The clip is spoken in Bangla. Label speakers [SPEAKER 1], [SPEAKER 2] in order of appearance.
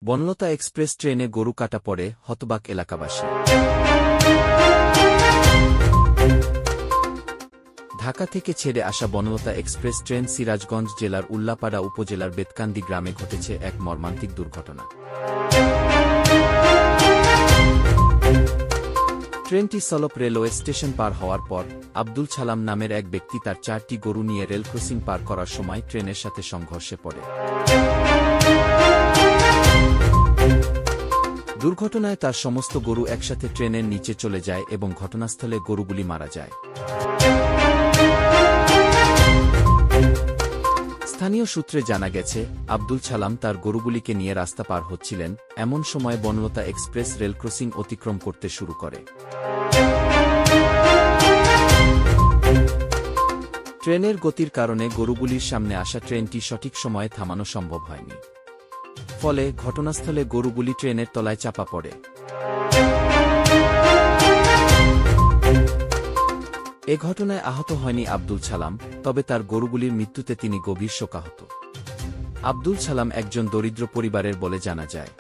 [SPEAKER 1] বনলতা এক্সপ্রেস ট্রেনে গরু কাটা পড়ে হতবাক এলাকাবাসী। ঢাকা থেকে ছেড়ে আসা বনলতা এক্সপ্রেস ট্রেন সিরাজগঞ্জ জেলার উল্লাপাড়া উপজেলার বেতকান্দি গ্রামে ঘটেছে এক মর্মান্তিক দুর্ঘটনা। ট্রেনটি সলপ রেলওয়ে স্টেশন পার হওয়ার পর আব্দুল ছালাম নামের এক ব্যক্তি তার 4টি গরু নিয়ে রেল ক্রসিং পার করার সময় ট্রেনের সাথে সংঘর্ষে পড়ে। দুর্ঘটনায় তার সমস্ত গরু একসাথে ট্রেনের নিচে চলে যায় এবং ঘটনাস্থলে গরুগুলি মারা যায়। স্থানীয় সূত্রে জানা গেছে, আব্দুল ছালাম তার গরুগুলিকে নিয়ে রাস্তা পার হচ্ছিলেন, এমন সময় বনলতা এক্সপ্রেস রেল ক্রসিং অতিক্রম করতে শুরু করে। ট্রেনের গতির কারণে গরুগুলির সামনে আসা ট্রেনটি সঠিক সময়ে থামানো সম্ভব হয়নি। ফলে ঘটনাস্থলে গরুগুলি ট্রেনের তলায় চাপা পড়ে। এ ঘটনায় আহত হয়নি আব্দুল ছালাম, তবে তার গরুগুলির মৃত্যুতে তিনি গভীর শোকাহত। আব্দুল ছালাম একজন দরিদ্র পরিবারের বলে জানা যায়।